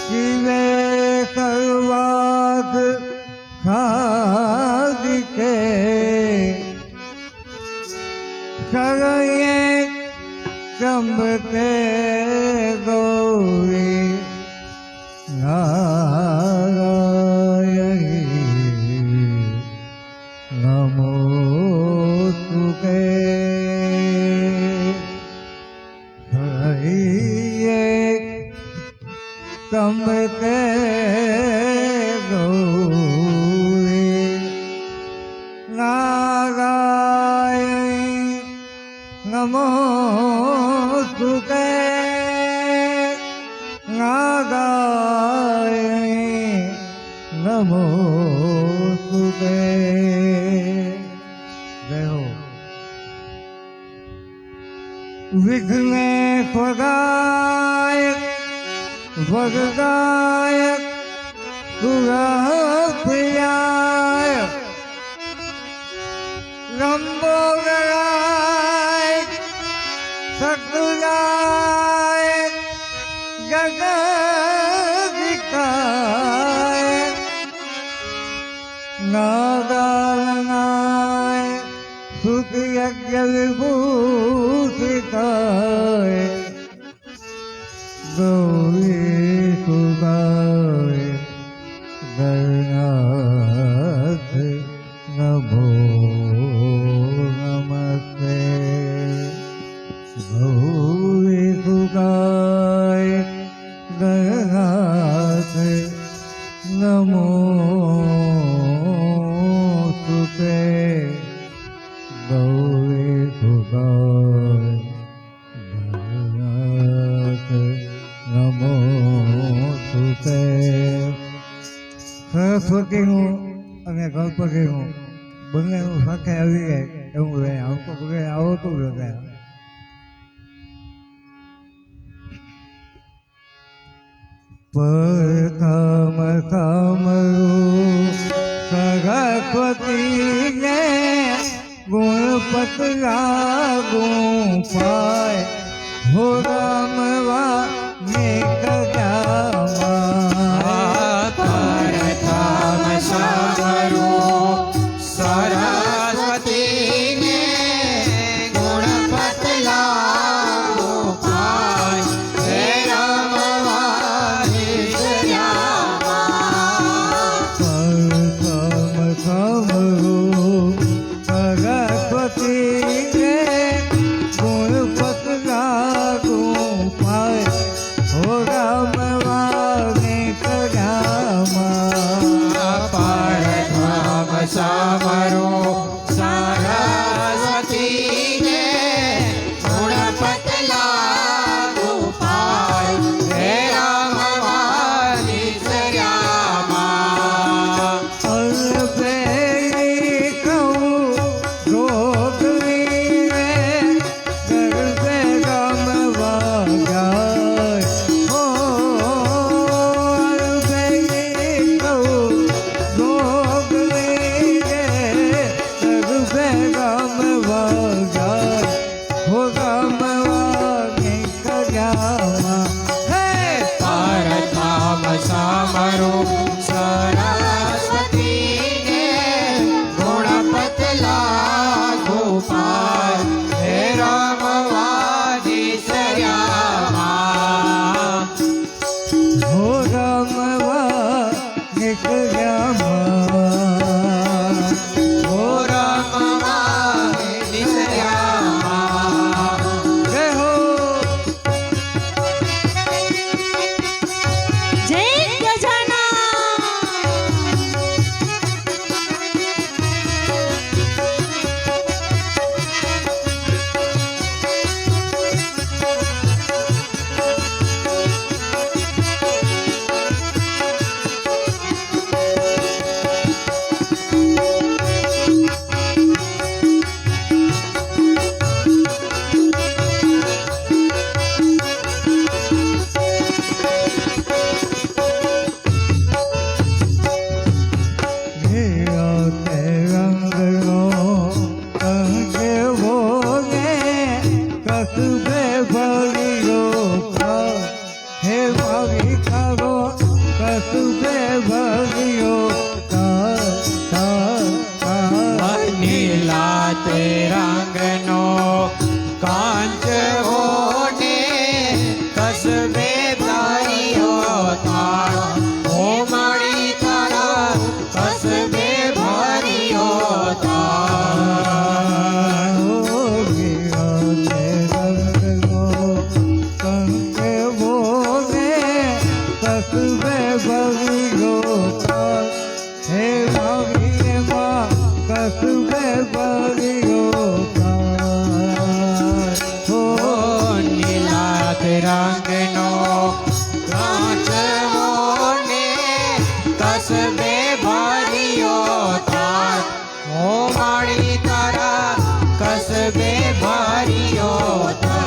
શિવે કરવાદ ખાદિકે શરણે ચંબકે ગૌરી નારાયણી નમો તુકે ચંબકે ગૌરી નારાયણી નમો તુકે નારાયણી નમો તુકે દેહો વિઘ્નેશ્વરાય વરદાય સુરપ્રિયાય લંબોદરાય સકલાય જગદિકાય નાદાલનાય સુખયજ્ઞ વિભૂષિતાય ગૌરી સુગાય ગણનાથ નભો નમસ્તે ગૌરી સુગાય ગણનાથ નમો સુતે ગૌરી સુગાય નમો તુતે સરસ્વતીનું અને ગણપતિનું બંનેનું સાથે આવી જાય એવું રહે આવતું રહે પ્રથમ સમરું સરસ્વતીને ગુણપત લાગું પાય હો રામવા પ્રથમ સમરું સરસ્વતીને ગુણપત લાગું પાય હે રમવાની પ્રથમ સમરું સરસ્વતીને ગુણપત લાગું પાય હો રામવાની પ્રથમ સમરું સરસ્વતીને ગુણપત લાગું પાય હે રમવાની શ્યામા અલ્પેલી કહું ગોગલી રે ગર્ભે રમવા જાય હો અલ્પેલી કહું ગોગલી રે ગર્ભે રમવા જાય હો રમવાની કજામાં હે પ્રથમ સમરું સરસ્વતીને ગુણપત લાગું પાય હે રમવાની શ્યામા હો રમવા નિકળ્યામાં હો રમવાની શ્યામા જય હો જય ગજાનન તારો કસુબે ભર્યો નીલા તે રંગનો કાંચ ઓને કસબે ભર્યો તારો ઓ મારી તારા કસબે ભર્યો તારો હે ભાવી કસુબે ભર્યો ઓ નીલા તે રંગનો કાંચ ઓને કસબે ભર્યો તાર ઓ મારી તારા કસબે ભર્યો તાર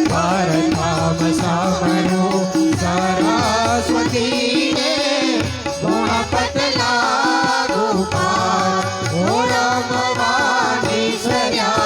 પરધામ સાંભળ્યું સરસ્વતીને ગુણપત લાગુ પાર ઓ રમવાની સર્યામાં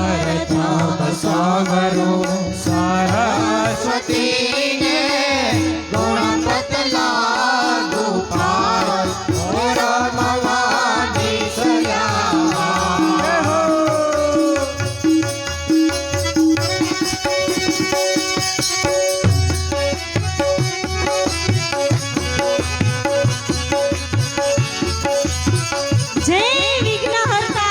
પરધામ સાંભળ્યું સરસ્વતીને ગુણપત લાગુ પાર ઓ રમવાની સર્યામાં જય વિઘ્નહર્તા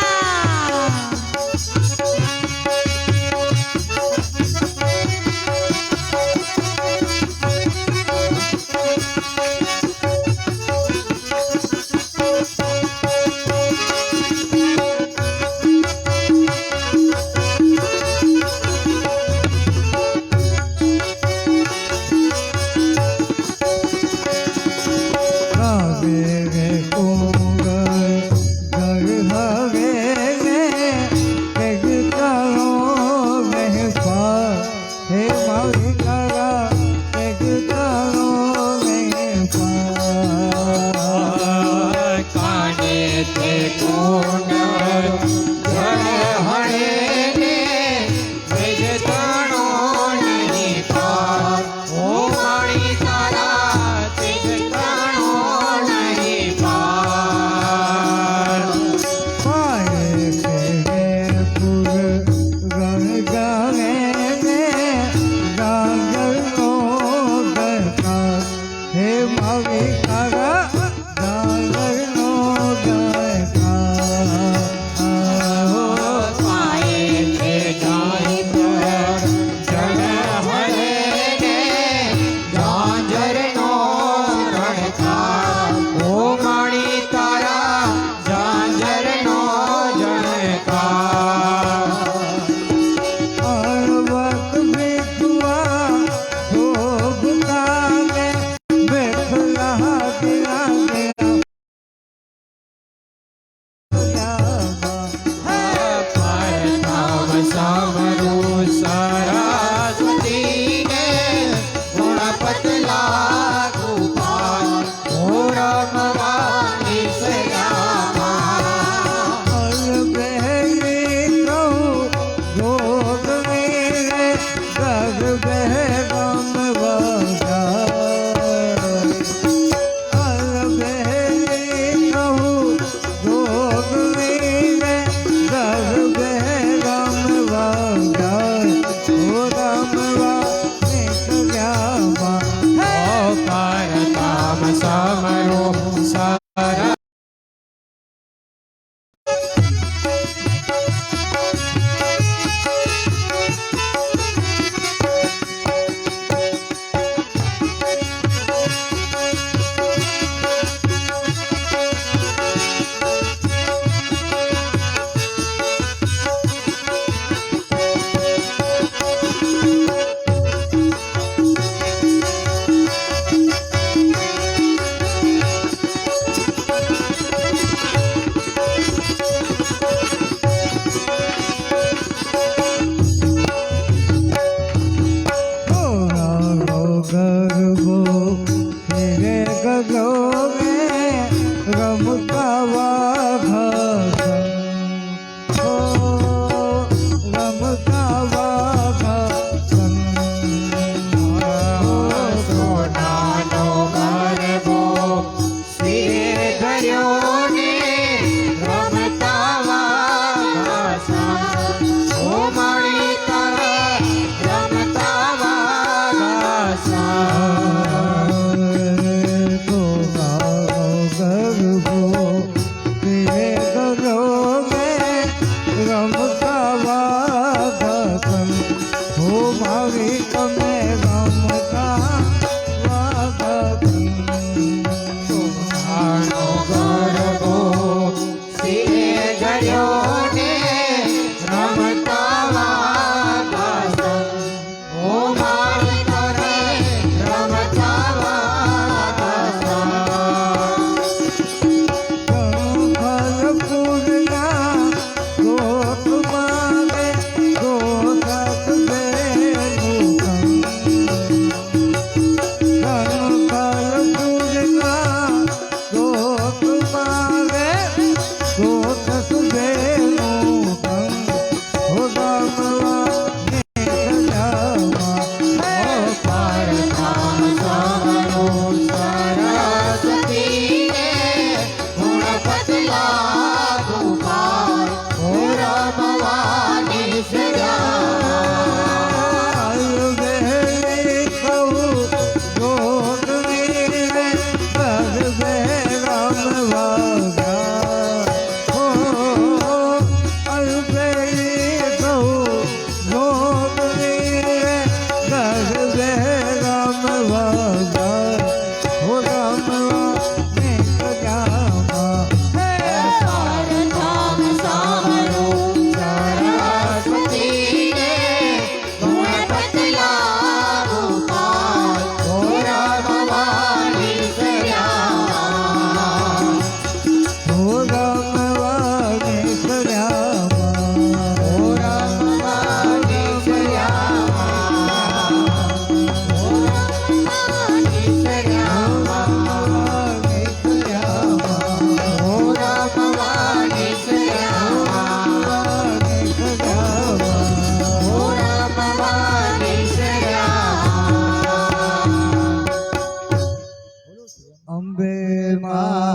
રમતા વાઘન હો મારી તમે રમતા વાઘન આનો ગરબો સિરે જડ્યો ને રમતા વાઘન ઓ મારી તમે રમતા વાઘન પૂરના ગોત માગે ગોતક બેનું પૂરના ગોત માગે ગોતક બેનું હો દામલા પરધામ સાવરો સરસ્વતીને ગુણપત લાગુ પાર ઓ રમવાની સજા પરધામ સાવરો સરસ્વતીને ગુણપત લાગુ પાર ઓ રમવાની સજા ઓ રમવાની સજા ઓ રમવાની અંબે મા